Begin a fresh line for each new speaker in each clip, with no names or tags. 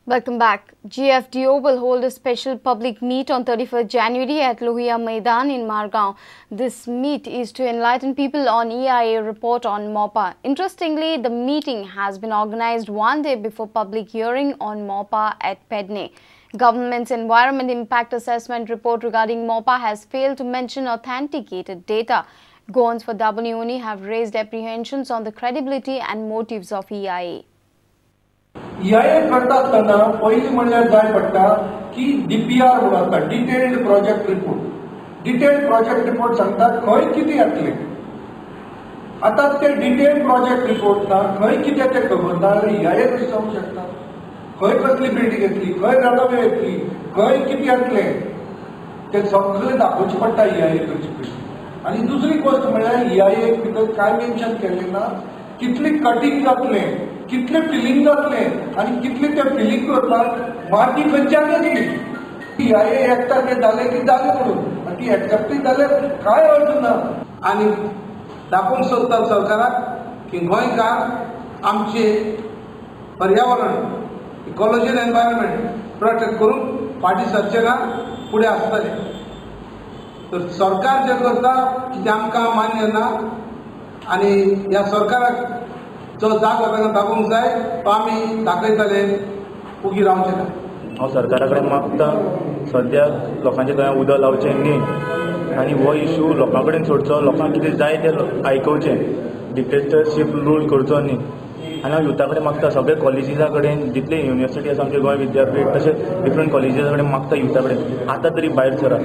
Welcome back. GFDO will hold a special public meet on 31st January at Lohia Maidan in Margao. This meet is to enlighten people on EIA report on MOPA. Interestingly, the meeting has been organized one day before public hearing on MOPA at Pedne. Government's Environment Impact Assessment report regarding MOPA has failed to mention authenticated data. Goans for WNE have raised apprehensions on the credibility and motives of EIA.
EIA करता असताना पहिली म्हणल्यार जाय पडटा की DPR म्हणून आसता detailed project report. Detailed project report सांगता खंय कितें येतलें. आतां ते डिटेल्ड प्रोजेक्ट रिपोर्ट ना खंय कितें तें खबर ना जाल्यार EIA कशी जावंक शकता. खंय कसली बिल्डींग येतली, खंय रनवे येतली, खंय कितें येतलें तें सगळें दाखोवचें पडटा EIA करचे पयलीं. आनी दुसरी गोष्ट म्हणल्यार EIA भितर कांय मेन्शन केल्लें ना कितली कटिंग जातलें, कितले फिलिंग जातलें आनी कितले ते फिलिंग करतात माती खंयच्यान येतली. EIA एकटाके जालें की जालें म्हणून आनी ती एक्सेप्टूय जाल्यार कांय अर्थ ना.
आनी दाखोवंक सोदता सरकाराक की गोंयकार आमचे पर्यावरण इकॉलॉजी एंड एनवायरमेंट प्रोटेक्ट करून फाटीं सरचे ना, फुडें आसतले. तर सरकार जें करता तें आमकां मान्य ना आनी ह्या सरकाराक जो जागो ताका दाखोवंक जाय तो आमी दाखयतले, उगी रावचे ना.
हांव सरकारा कडेन मागता सद्या लोकांच्या थंय उदक लावचें न्ही आनी हो इशू लोकां कडेन सोडचो. लोकांक कितें जाय तें आयकोवचें, डिक्टेटरशीप रूल करचो न्ही. आनी हांव युथा कडेन मागता सगळे कॉलेजीसा कडेन जितले युनिवर्सिटी आसा आमचे गोंय विद्यापीठ तशें डिफरंट कॉलेजीसा कडेन मागता युथा कडेन आतां तरी भायर सरा.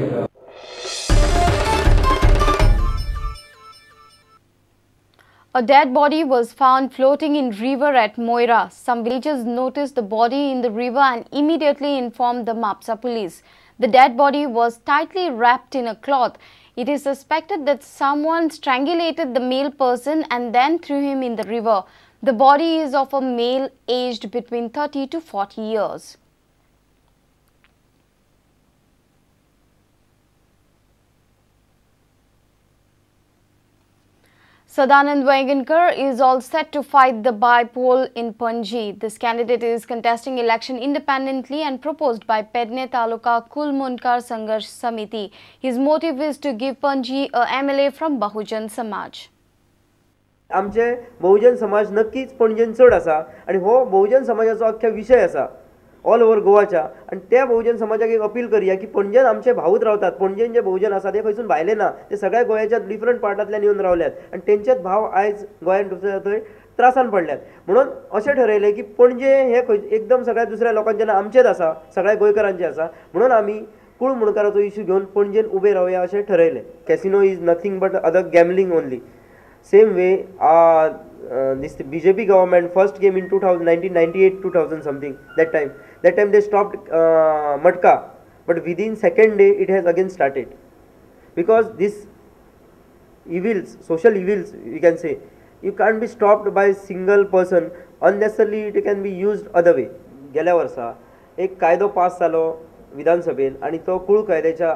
A dead body was found floating in river at Moira. Some villagers noticed the body in the river and immediately informed the Mapsa police. The dead body was tightly wrapped in a cloth. It is suspected that someone strangulated the male person and then threw him in the river. The body is of a male aged between 30 to 40 years. Sadanand Vaigankar is all set to fight the by-poll in Panaji. This candidate is contesting election independently and proposed by Pedne Taluka Kulmunkar Sangarsh Samiti. His motive is to give Panaji a MLA from Bahujan Samaj.
आमचे बहुजन समाज नक्कीच पणजेन चड आसा आनी हो बहुजन समाजाचो अख्खे विशय आसा ऑल ओव्हर गोवाच्या. आनी त्या बहुजन समाजाक एक अपील करया की पणजेन आमचे भावूत रावतात. पणजेन जे बहुजन आसा ते खंयसून भायले ना, ते सगळ्या गोंयाच्या डिफरंट पार्टांतल्यान येवन रावल्यात आनी तेंचेच भाव आयज गोंयान थंय त्रासान पडल्यात. म्हणून अशें ठरयलें की पणजे हे एकदम सगळ्या दुसऱ्या लोकांचे ना आमचेच आसा, सगळ्या गोंयकारांचे आसा. म्हणून आमी कुळ मुणकाराचो इशू घेवन पणजेन उबे रावया अशें ठरयलें. Casino is nothing but other gambling only. Same way, this BJP government first came in 1998, 2000 something. That time they stopped matka, but within second day it has again started. Because this evils, social evils, we can say, you can't be stopped by single person. Unnecessarily it can be used other way. गेल्या वर्सा एक कायदो पास जालो विधानसभेन आनी तो कुळ कायद्याच्या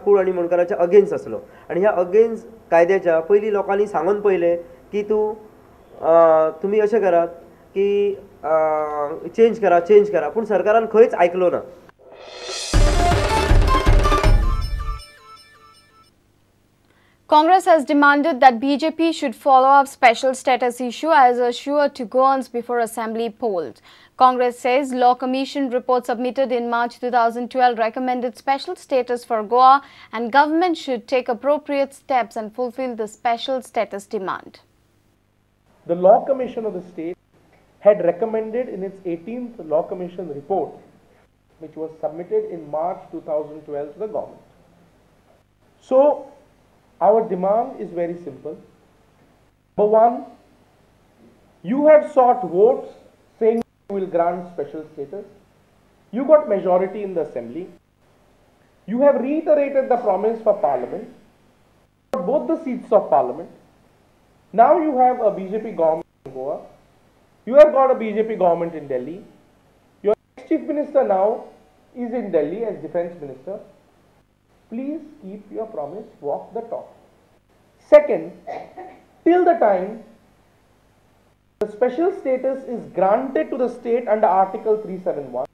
कुळ आनी मुणकाराच्या अगेन्स्ट आसलो. आनी ह्या अगेन्स्ट कायद्याच्या पयलीं लोकांनी सांगून पयलें की तुमी अशें करात की चेंज करा पूण सरकारान खंयच आयकलो ना.
Congress has demanded that BJP should follow up special status issue as assured to Goans before assembly polls. Congress says Law Commission report submitted in March 2012 recommended special status for Goa and government should take appropriate steps and fulfill the special status demand.
The Law Commission of the state had recommended in its 18th Law Commission report, which was submitted in March 2012 to the government. So, our demand is very simple. Number one, you have sought votes saying you will grant special status. You got majority in the assembly. You have reiterated the promise for parliament, both the seats of parliament. Now you have a BJP government in Goa. You have got a BJP government in Delhi. Your chief minister now is in Delhi as defense minister. Please keep your promise, walk the talk. Second, till the time the special status is granted to the state under Article 371,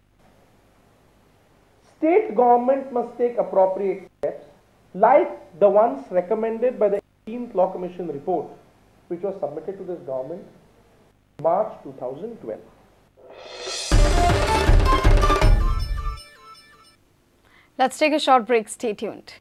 state government must take appropriate steps like the ones recommended by the 18th Law Commission report, which was submitted to this government in March 2012.
Let's take a short break. Stay tuned.